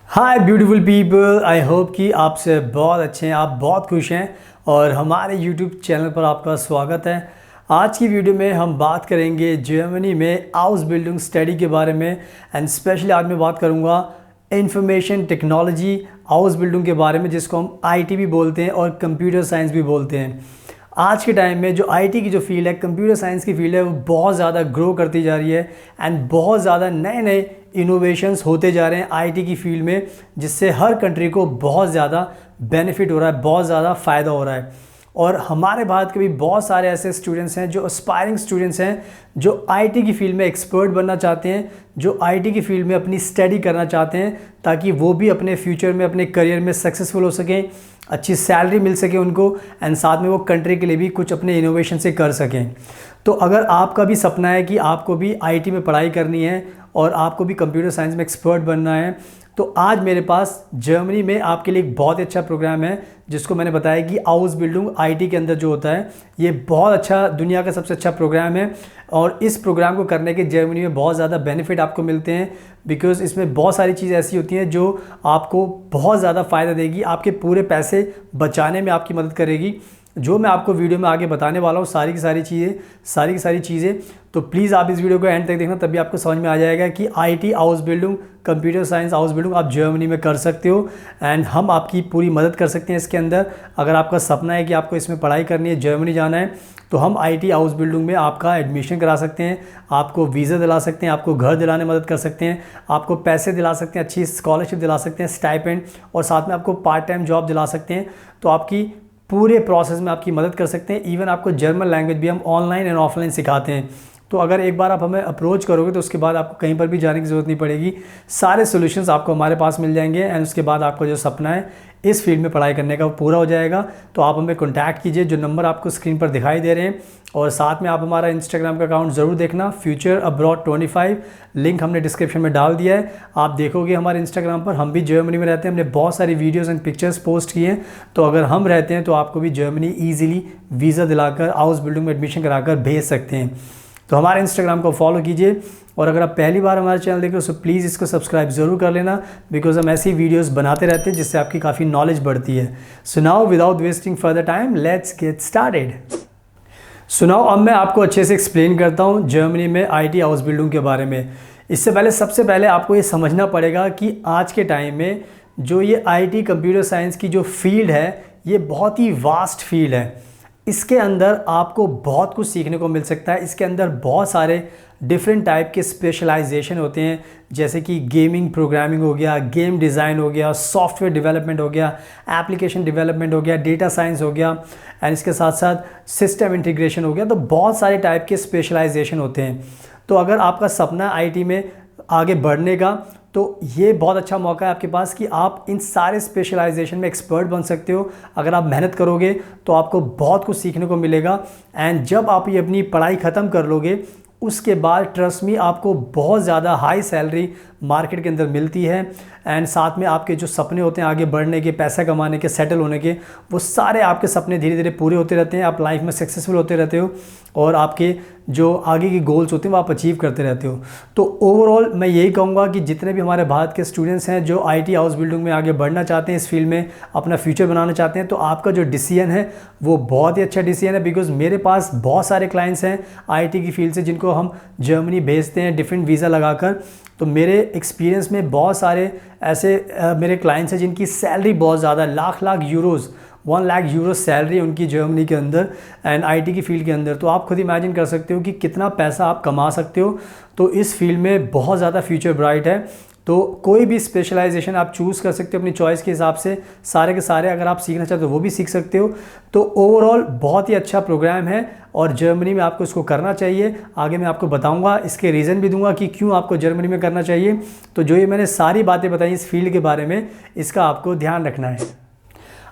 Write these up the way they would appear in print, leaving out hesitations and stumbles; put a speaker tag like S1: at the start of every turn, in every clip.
S1: Hi beautiful people, I hope कि आप से बहुत अच्छे हैं, आप बहुत खुश हैं और हमारे यूट्यूब चैनल पर आपका स्वागत है। आज की वीडियो में हम बात करेंगे जर्मनी में हाउस बिल्डिंग स्टडी के बारे में एंड स्पेशली आज मैं बात करूंगा इंफॉर्मेशन टेक्नोलॉजी हाउस बिल्डिंग के बारे में, जिसको हम आईटी भी बोलते हैं और कंप्यूटर साइंस भी बोलते हैं। आज के टाइम में जो आईटी की जो फील्ड है, कंप्यूटर साइंस की फील्ड है, वो बहुत ज़्यादा ग्रो करती जा रही है एंड बहुत ज़्यादा नए नए इनोवेशंस होते जा रहे हैं आईटी की फील्ड में, जिससे हर कंट्री को बहुत ज़्यादा बेनिफिट हो रहा है, बहुत ज़्यादा फ़ायदा हो रहा है। और हमारे भारत के भी बहुत सारे ऐसे स्टूडेंट्स हैं जो एस्पायरिंग स्टूडेंट्स हैं, जो आईटी की फील्ड में एक्सपर्ट बनना चाहते हैं, जो आईटी की फील्ड में अपनी स्टडी करना चाहते हैं, ताकि वो भी अपने फ्यूचर में अपने करियर में सक्सेसफुल हो सकें, अच्छी सैलरी मिल सके उनको एंड साथ में वो कंट्री के लिए भी कुछ अपने इनोवेशन से कर सकें। तो अगर आपका भी सपना है कि आपको भी आईटी में पढ़ाई करनी है और आपको भी कंप्यूटर साइंस में एक्सपर्ट बनना है, तो आज मेरे पास जर्मनी में आपके लिए एक बहुत अच्छा प्रोग्राम है, जिसको मैंने बताया कि हाउस बिल्डिंग आईटी के अंदर जो होता है, ये बहुत अच्छा, दुनिया का सबसे अच्छा प्रोग्राम है। और इस प्रोग्राम को करने के जर्मनी में बहुत ज़्यादा बेनिफिट आपको मिलते हैं, बिकॉज़ इसमें बहुत सारी चीज़ ऐसी होती हैं जो आपको बहुत ज़्यादा फ़ायदा देगी, आपके पूरे पैसे बचाने में आपकी मदद करेगी। जो मैं आपको वीडियो में आगे बताने वाला हूँ, सारी की सारी चीज़ें, तो प्लीज़ आप इस वीडियो को एंड तक देखना, तभी आपको समझ में आ जाएगा कि IT house building, computer science house building आप जर्मनी में कर सकते हो एंड हम आपकी पूरी मदद कर सकते हैं इसके अंदर। अगर आपका सपना है कि आपको इसमें पढ़ाई करनी है, जर्मनी जाना है, तो हम आईटी हाउस बिल्डिंग में आपका एडमिशन करा सकते हैं, आपको वीज़ा दिला सकते हैं, आपको घर दिलाने में मदद कर सकते हैं, आपको पैसे दिला सकते हैं, अच्छी स्कॉलरशिप दिला सकते हैं, स्टाइपेंड, और साथ में आपको पार्ट टाइम जॉब दिला सकते हैं। तो आपकी पूरे प्रोसेस में आपकी मदद कर सकते हैं। इवन आपको जर्मन लैंग्वेज भी हम ऑनलाइन एंड ऑफलाइन सिखाते हैं। तो अगर एक बार आप हमें अप्रोच करोगे तो उसके बाद आपको कहीं पर भी जाने की ज़रूरत नहीं पड़ेगी, सारे सॉल्यूशंस आपको हमारे पास मिल जाएंगे एंड उसके बाद आपका जो सपना है इस फील्ड में पढ़ाई करने का वो पूरा हो जाएगा। तो आप हमें कॉन्टैक्ट कीजिए, जो नंबर आपको स्क्रीन पर दिखाई दे रहे हैं, और साथ में आप हमारा इंस्टाग्राम का अकाउंट ज़रूर देखना, फ्यूचर अब्रॉड 25, लिंक हमने डिस्क्रिप्शन में डाल दिया है। आप देखोगे हमारे इंस्टाग्राम पर, हम भी जर्मनी में रहते हैं, हमने बहुत सारी वीडियोज़ एंड पिक्चर्स पोस्ट किए हैं। तो अगर हम रहते हैं तो आपको भी जर्मनी ईजिली वीज़ा दिलाकर हाउस बिल्डिंग में एडमिशन कराकर भेज सकते हैं। तो हमारे इंस्टाग्राम को फॉलो कीजिए, और अगर आप पहली बार हमारे चैनल देख रहे हो तो प्लीज़ इसको सब्सक्राइब ज़रूर कर लेना, बिकॉज हम ऐसी वीडियोस बनाते रहते हैं जिससे आपकी काफ़ी नॉलेज बढ़ती है। So now without wasting further time, let's get started. So now अब मैं आपको अच्छे से एक्सप्लेन करता हूँ जर्मनी में आईटी हाउस बिल्डिंग के बारे में। इससे पहले सबसे पहले आपको ये समझना पड़ेगा कि आज के टाइम में जो ये आईटी कंप्यूटर साइंस की जो फील्ड है, ये बहुत ही वास्ट फील्ड है। इसके अंदर आपको बहुत कुछ सीखने को मिल सकता है। इसके अंदर बहुत सारे डिफरेंट टाइप के स्पेशलाइजेशन होते हैं, जैसे कि गेमिंग प्रोग्रामिंग हो गया, गेम डिज़ाइन हो गया, सॉफ्टवेयर डेवलपमेंट हो गया, एप्लीकेशन डेवलपमेंट हो गया, डेटा साइंस हो गया, एंड इसके साथ साथ सिस्टम इंटीग्रेशन हो गया। तो बहुत सारे टाइप के स्पेशलाइजेशन होते हैं। तो अगर आपका सपना है आईटी में आगे बढ़ने का, तो ये बहुत अच्छा मौका है आपके पास कि आप इन सारे स्पेशलाइजेशन में एक्सपर्ट बन सकते हो। अगर आप मेहनत करोगे तो आपको बहुत कुछ सीखने को मिलेगा, एंड जब आप ये अपनी पढ़ाई ख़त्म कर लोगे, उसके बाद ट्रस्ट मी आपको बहुत ज़्यादा हाई सैलरी मार्केट के अंदर मिलती है, एंड साथ में आपके जो सपने होते हैं आगे बढ़ने के, पैसा कमाने के, सेटल होने के, वो सारे आपके सपने धीरे धीरे पूरे होते रहते हैं। आप लाइफ में सक्सेसफुल होते रहते हो और आपके जो आगे के गोल्स होते हैं वो आप अचीव करते रहते हो। तो ओवरऑल मैं यही कहूँगा कि जितने भी हमारे भारत के स्टूडेंट्स हैं जो आईटी हाउस बिल्डिंग में आगे बढ़ना चाहते हैं, इस फील्ड में अपना फ्यूचर बनाना चाहते हैं, तो आपका जो डिसीजन है वो बहुत ही अच्छा डिसीजन है। बिकॉज मेरे पास बहुत सारे क्लाइंट्स हैं आईटी की फील्ड से, जिनको हम जर्मनी भेजते हैं डिफरेंट वीज़ा लगाकर। तो मेरे एक्सपीरियंस में बहुत सारे ऐसे मेरे क्लाइंट्स हैं जिनकी सैलरी बहुत ज़्यादा, lakh lakh euros, 1 lakh euro salary उनकी जर्मनी के अंदर एंड आईटी की फील्ड के अंदर। तो आप खुद इमेजिन कर सकते हो कि कितना पैसा आप कमा सकते हो। तो इस फील्ड में बहुत ज़्यादा फ्यूचर ब्राइट है। तो कोई भी स्पेशलाइजेशन आप चूज़ कर सकते हो अपनी चॉइस के हिसाब से, सारे के सारे अगर आप सीखना चाहते हो वो भी सीख सकते हो। तो ओवरऑल बहुत ही अच्छा प्रोग्राम है और जर्मनी में आपको इसको करना चाहिए। आगे मैं आपको बताऊंगा, इसके रीज़न भी दूंगा कि क्यों आपको जर्मनी में करना चाहिए। तो जो ये मैंने सारी बातें बताई इस फील्ड के बारे में, इसका आपको ध्यान रखना है।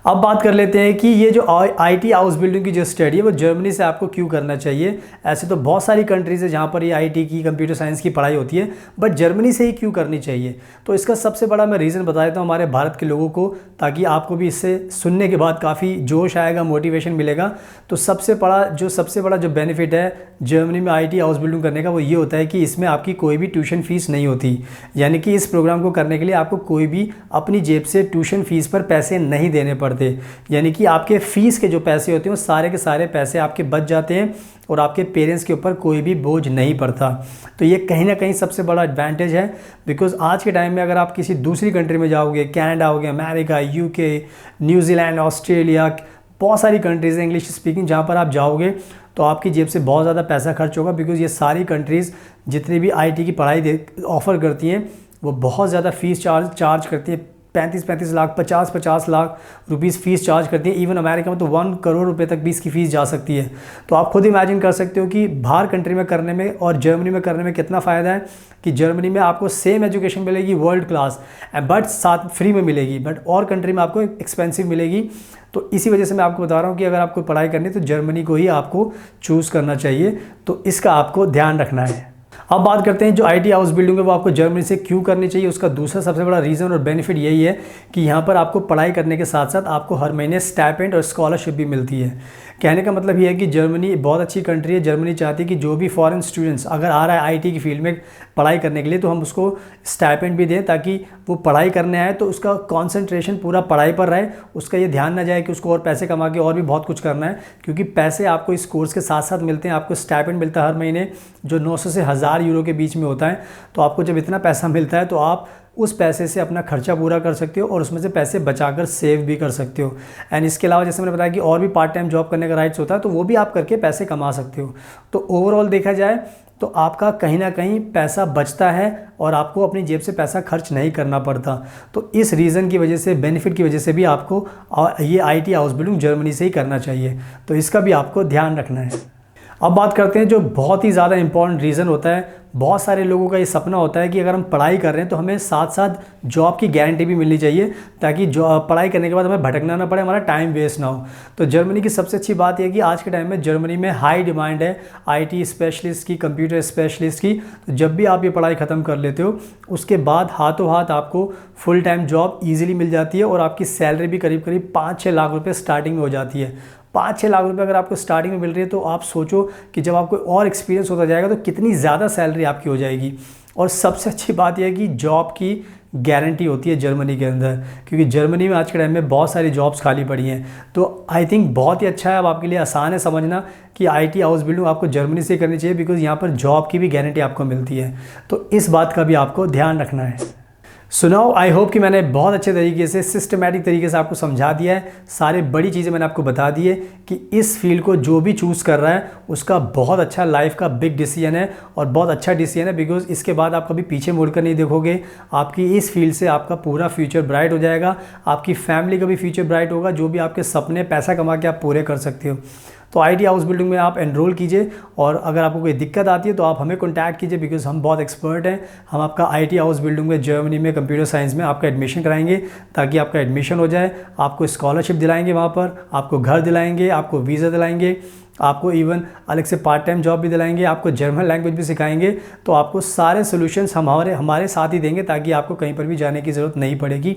S1: अब बात कर लेते हैं कि ये जो आईटी हाउस बिल्डिंग की जो स्टडी है वो जर्मनी से आपको क्यों करना चाहिए। ऐसे तो बहुत सारी कंट्रीज़ है जहाँ पर ये आईटी की, कंप्यूटर साइंस की पढ़ाई होती है, बट जर्मनी से ही क्यों करनी चाहिए। तो इसका सबसे बड़ा मैं रीज़न बता देता हूँ हमारे भारत के लोगों को, ताकि आपको भी इससे सुनने के बाद काफ़ी जोश आएगा, मोटिवेशन मिलेगा। तो सबसे बड़ा जो बेनिफिट है जर्मनी में आईटी हाउस बिल्डिंग करने का वो ये होता है कि इसमें आपकी कोई भी ट्यूशन फ़ीस नहीं होती। यानी कि इस प्रोग्राम को करने के लिए आपको कोई भी अपनी जेब से ट्यूशन फ़ीस पर पैसे नहीं देने पड़ते। यानी कि आपके फ़ीस के जो पैसे होते हैं वो सारे के सारे पैसे आपके बच जाते हैं और आपके पेरेंट्स के ऊपर कोई भी बोझ नहीं पड़ता। तो ये कहीं ना कहीं सबसे बड़ा एडवांटेज है, बिकॉज़ आज के टाइम में अगर आप किसी दूसरी कंट्री में जाओगे, कनाडा हो गया, अमेरिका, यूके, न्यूजीलैंड, ऑस्ट्रेलिया, बहुत सारी कंट्रीज़ हैं इंग्लिश स्पीकिंग, जहाँ पर आप जाओगे तो आपकी जेब से बहुत ज़्यादा पैसा खर्च होगा। बिकॉज़ ये सारी कंट्रीज़ जितनी भी आईटी की पढ़ाई ऑफ़र करती हैं वो बहुत ज़्यादा फ़ीस चार्ज करती है। 35 lakh, 50 lakh rupees fees charge करती है। इवन अमेरिका में तो 1 करोड़ रुपए तक भी इसकी फ़ीस जा सकती है। तो आप खुद इमेजिन कर सकते हो कि बाहर कंट्री में करने में और जर्मनी में करने में कितना फ़ायदा है। कि जर्मनी में आपको सेम एजुकेशन मिलेगी वर्ल्ड क्लास, बट साथ फ्री में मिलेगी, बट और कंट्री में आपको एक्सपेंसिव मिलेगी। तो इसी वजह से मैं आपको बता रहा हूँ कि अगर आपको पढ़ाई करनी है तो जर्मनी को ही आपको चूज़ करना चाहिए। तो इसका आपको ध्यान रखना है। अब बात करते हैं जो आईटी हाउस बिल्डिंग है वो आपको जर्मनी से क्यों करनी चाहिए। उसका दूसरा सबसे बड़ा रीज़न और बेनिफिट यही है कि यहाँ पर आपको पढ़ाई करने के साथ साथ आपको हर महीने स्टाइपेंड और स्कॉलरशिप भी मिलती है। कहने का मतलब ये है कि जर्मनी बहुत अच्छी कंट्री है। जर्मनी चाहती है कि जो भी फॉरेन स्टूडेंट्स अगर आ रहा है आईटी की फील्ड में पढ़ाई करने के लिए तो हम उसको स्टाइपेंड भी दें, ताकि वो पढ़ाई करने आए तो उसका कॉन्सेंट्रेशन पूरा पढ़ाई पर रहे, उसका ये ध्यान ना जाए कि उसको और पैसे कमा के और भी बहुत कुछ करना है। क्योंकि पैसे आपको इस कोर्स के साथ साथ मिलते हैं। आपको स्टाइपेंड मिलता है हर महीने जो 900 से 1000 यूरो के बीच में होता है। तो आपको जब इतना पैसा मिलता है तो आप उस पैसे से अपना खर्चा पूरा कर सकते हो और उसमें से पैसे बचाकर सेव भी कर सकते हो। एंड इसके अलावा जैसे मैंने बताया कि और भी पार्ट टाइम जॉब करने का राइट्स होता है, तो वो भी आप करके पैसे कमा सकते हो। तो ओवरऑल देखा जाए तो आपका कहीं ना कहीं पैसा बचता है और आपको अपनी जेब से पैसा खर्च नहीं करना पड़ता। तो इस रीज़न की वजह से, बेनिफिट की वजह से भी आपको ये आईटी हाउस बिल्डिंग जर्मनी से ही करना चाहिए। तो इसका भी आपको ध्यान रखना है। अब बात करते हैं जो बहुत ही ज़्यादा इंपॉर्टेंट रीज़न होता है। बहुत सारे लोगों का ये सपना होता है कि अगर हम पढ़ाई कर रहे हैं तो हमें साथ साथ जॉब की गारंटी भी मिलनी चाहिए, ताकि पढ़ाई करने के बाद हमें भटकना ना पड़े, हमारा टाइम वेस्ट ना हो। तो जर्मनी की सबसे अच्छी बात यह है कि आज के टाइम में जर्मनी में हाई डिमांड है आईटी स्पेशलिस्ट की, कंप्यूटर स्पेशलिस्ट की। तो जब भी आप ये पढ़ाई ख़त्म कर लेते हो उसके बाद हाथों हाथ आपको फुल टाइम जॉब ईजिली मिल जाती है और आपकी सैलरी भी करीब करीब 5-6 लाख रुपये स्टार्टिंग में हो जाती है। 5-6 लाख रुपए अगर आपको स्टार्टिंग में मिल रही है तो आप सोचो कि जब आपको और एक्सपीरियंस होता जाएगा तो कितनी ज़्यादा सैलरी आपकी हो जाएगी। और सबसे अच्छी बात यह है कि जॉब की गारंटी होती है जर्मनी के अंदर, क्योंकि जर्मनी में आज के टाइम में बहुत सारी जॉब्स खाली पड़ी हैं। तो आई थिंक बहुत ही अच्छा है, अब आपके लिए आसान है समझना कि आईटी हाउस बिल्डिंग आपको जर्मनी से करनी चाहिए, बिकॉज़ यहाँ पर जॉब की भी गारंटी आपको मिलती है। तो इस बात का भी आपको ध्यान रखना है। सुनाओ, आई होप कि मैंने बहुत अच्छे तरीके से, सिस्टमेटिक तरीके से आपको समझा दिया है। सारी बड़ी चीज़ें मैंने आपको बता दी है कि इस फील्ड को जो भी चूज़ कर रहा है उसका बहुत अच्छा लाइफ का बिग डिसीजन है और बहुत अच्छा डिसीजन है। बिकॉज इसके बाद आप कभी पीछे मुड़कर नहीं देखोगे। आपकी इस फील्ड से आपका पूरा फ्यूचर ब्राइट हो जाएगा, आपकी फैमिली का भी फ्यूचर ब्राइट होगा। जो भी आपके सपने पैसा कमा के आप पूरे कर सकते हो। तो आईटी हाउस बिल्डिंग में आप एनरोल कीजिए और अगर आपको कोई दिक्कत आती है तो आप हमें कॉन्टैक्ट कीजिए, बिकॉज हम बहुत एक्सपर्ट हैं। हम आपका आईटी हाउस बिल्डिंग में जर्मनी में कंप्यूटर साइंस में आपका एडमिशन कराएंगे, ताकि आपका एडमिशन हो जाए। आपको स्कॉलरशिप दिलाएंगे वहाँ पर, आपको घर दिलाएंगे, आपको वीज़ा दिलाएंगे, आपको इवन अलग से पार्ट टाइम जॉब भी दिलाएंगे, आपको जर्मन लैंग्वेज भी सिखाएंगे। तो आपको सारे सॉल्यूशंस हमारे साथ ही देंगे, ताकि आपको कहीं पर भी जाने की ज़रूरत नहीं पड़ेगी।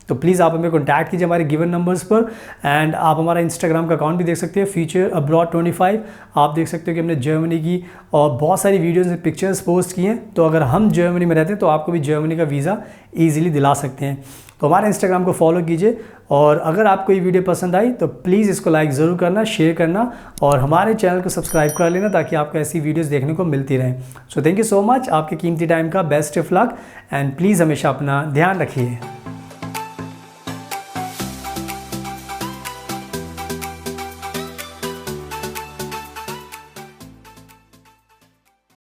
S1: तो प्लीज़ आप हमें कॉन्टैक्ट कीजिए हमारे गिवन नंबर्स पर। एंड आप हमारा इंस्टाग्राम का अकाउंट भी देख सकते हैं, फ्यूचर अब्रॉड 25। आप देख सकते हो कि हमने जर्मनी की और बहुत सारी वीडियोज़ में पिक्चर्स पोस्ट किए हैं। तो अगर हम जर्मनी में रहते हैं तो आपको भी जर्मनी का वीज़ा ईजिली दिला सकते हैं। तो हमारे इंस्टाग्राम को फॉलो कीजिए और अगर आपको ये वीडियो पसंद आई तो प्लीज़ इसको लाइक ज़रूर करना, शेयर करना और हमारे चैनल को सब्सक्राइब कर लेना, ताकि आपको ऐसी वीडियोस देखने को मिलती रहें। So thank you so much. आपके कीमती टाइम का best of luck and please हमेशा अपना ध्यान रखिए।